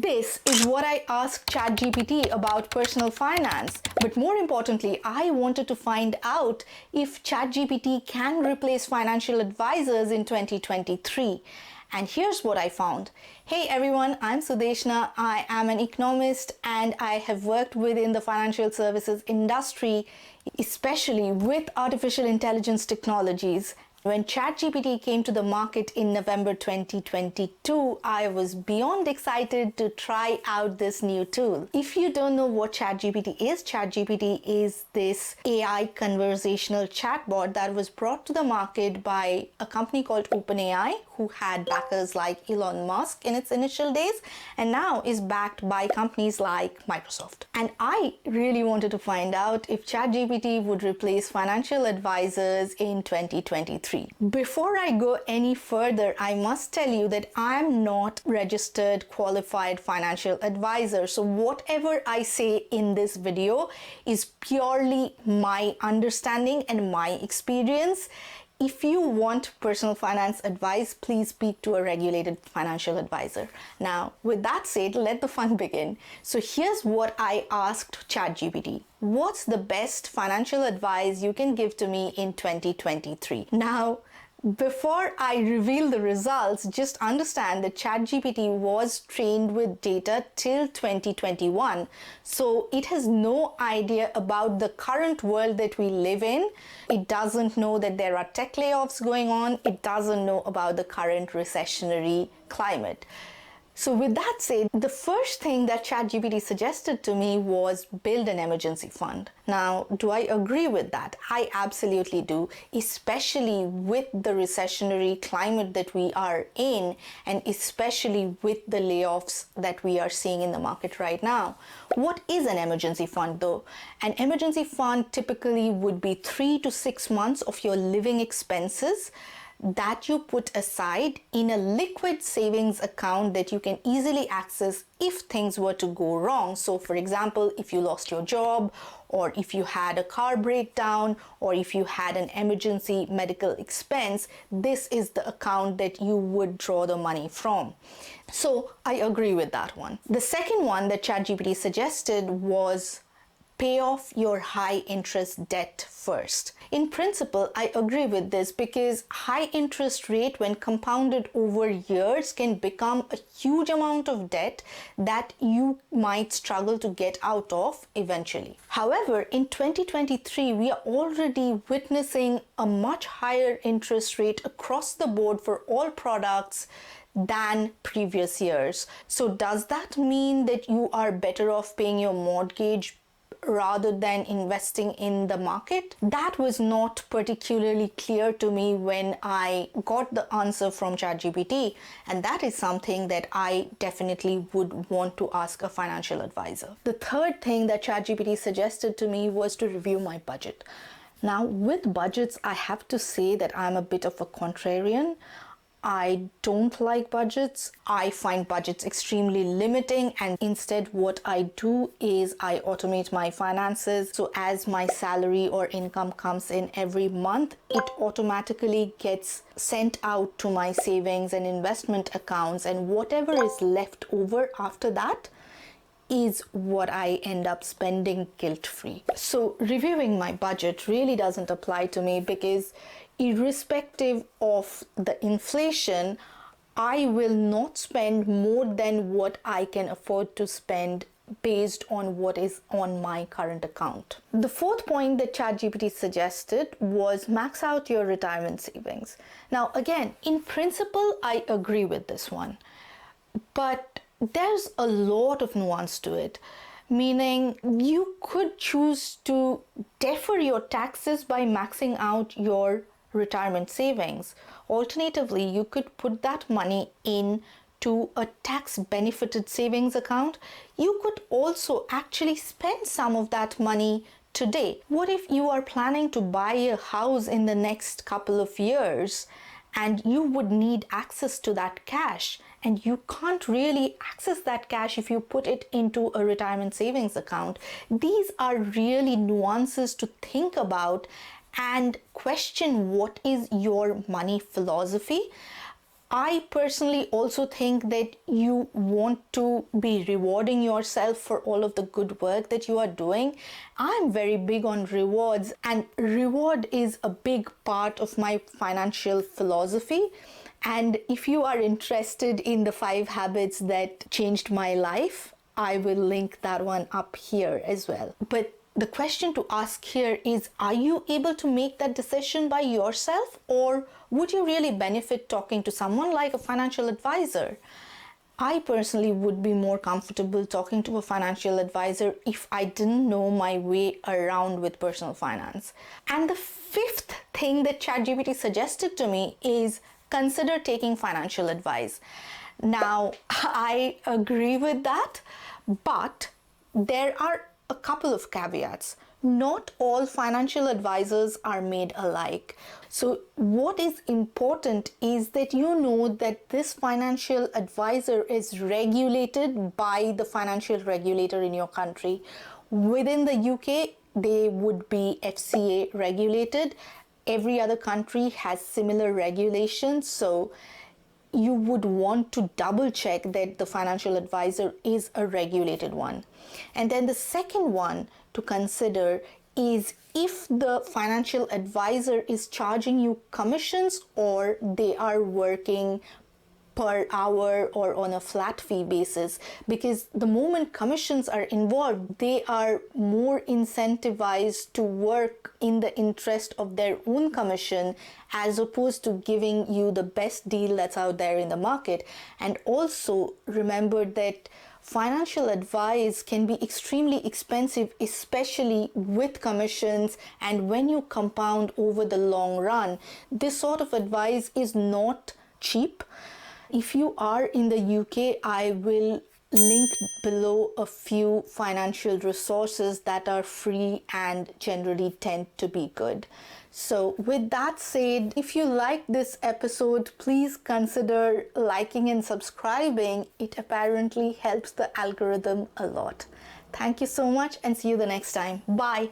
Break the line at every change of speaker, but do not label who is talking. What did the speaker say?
This is what I asked ChatGPT about personal finance. But more importantly, I wanted to find out if ChatGPT can replace financial advisors in 2023. And here's what I found. Hey everyone, I'm Sudeshna. I am an economist and I have worked within the financial services industry, especially with artificial intelligence technologies. When ChatGPT came to the market in November 2022, I was beyond excited to try out this new tool. If you don't know what ChatGPT is this AI conversational chatbot that was brought to the market by a company called OpenAI, who had backers like Elon Musk in its initial days, and now is backed by companies like Microsoft. And I really wanted to find out if ChatGPT would replace financial advisors in 2023. Before I go any further, I must tell you that I'm not registered qualified financial advisor. So whatever I say in this video is purely my understanding and my experience. If you want personal finance advice, please speak to a regulated financial advisor. Now, with that said, let the fun begin. So here's what I asked ChatGPT. What's the best financial advice you can give to me in 2023? Now, before I reveal the results, just understand that ChatGPT was trained with data till 2021. So it has no idea about the current world that we live in. It doesn't know that there are tech layoffs going on. It doesn't know about the current recessionary climate. So with that said, the first thing that ChatGPT suggested to me was build an emergency fund. Now, do I agree with that? I absolutely do, especially with the recessionary climate that we are in, and especially with the layoffs that we are seeing in the market right now. What is an emergency fund though? An emergency fund typically would be 3 to 6 months of your living expenses that you put aside in a liquid savings account that you can easily access if things were to go wrong. So for example, if you lost your job, or if you had a car breakdown, or if you had an emergency medical expense, this is the account that you would draw the money from. So I agree with that one. The second one that ChatGPT suggested was pay off your high interest debt first. In principle, I agree with this because high interest rate when compounded over years can become a huge amount of debt that you might struggle to get out of eventually. However, in 2023, we are already witnessing a much higher interest rate across the board for all products than previous years. So does that mean that you are better off paying your mortgage rather than investing in the market? That was not particularly clear to me when I got the answer from ChatGPT, and that is something that I definitely would want to ask a financial advisor. The third thing that ChatGPT suggested to me was to review my budget. Now, with budgets, I have to say that I'm a bit of a contrarian. I don't like budgets. I find budgets extremely limiting, and instead what I do is I automate my finances. So as my salary or income comes in every month, it automatically gets sent out to my savings and investment accounts, and whatever is left over after that is what I end up spending guilt-free. So reviewing my budget really doesn't apply to me because irrespective of the inflation, I will not spend more than what I can afford to spend based on what is on my current account. The fourth point that ChatGPT suggested was max out your retirement savings. Now, again, in principle, I agree with this one, but there's a lot of nuance to it, meaning you could choose to defer your taxes by maxing out your retirement savings. Alternatively, you could put that money into a tax benefited savings account. You could also actually spend some of that money today. What if you are planning to buy a house in the next couple of years and you would need access to that cash, and you can't really access that cash if you put it into a retirement savings account? These are really nuances to think about and question what is your money philosophy. I personally also think that you want to be rewarding yourself for all of the good work that you are doing. I'm very big on rewards, and reward is a big part of my financial philosophy. And if you are interested in the 5 habits that changed my life, I will link that one up here as well. But the question to ask here is, are you able to make that decision by yourself, or would you really benefit talking to someone like a financial advisor? I personally would be more comfortable talking to a financial advisor if I didn't know my way around with personal finance. And the 5th thing that ChatGPT suggested to me is consider taking financial advice. Now, I agree with that, but there are a couple of caveats. Not all financial advisors are made alike. So what is important is that you know that this financial advisor is regulated by the financial regulator in your country. Within the UK, they would be FCA regulated. Every other country has similar regulations, so you would want to double check that the financial advisor is a regulated one. And then the second one to consider is if the financial advisor is charging you commissions or they are working per hour or on a flat fee basis, because the moment commissions are involved, they are more incentivized to work in the interest of their own commission as opposed to giving you the best deal that's out there in the market. And also remember that financial advice can be extremely expensive, especially with commissions, and when you compound over the long run, this sort of advice is not cheap. If you are in the UK, I will link below a few financial resources that are free and generally tend to be good. So with that said, if you like this episode, please consider liking and subscribing. It apparently helps the algorithm a lot. Thank you so much and see you the next time. Bye.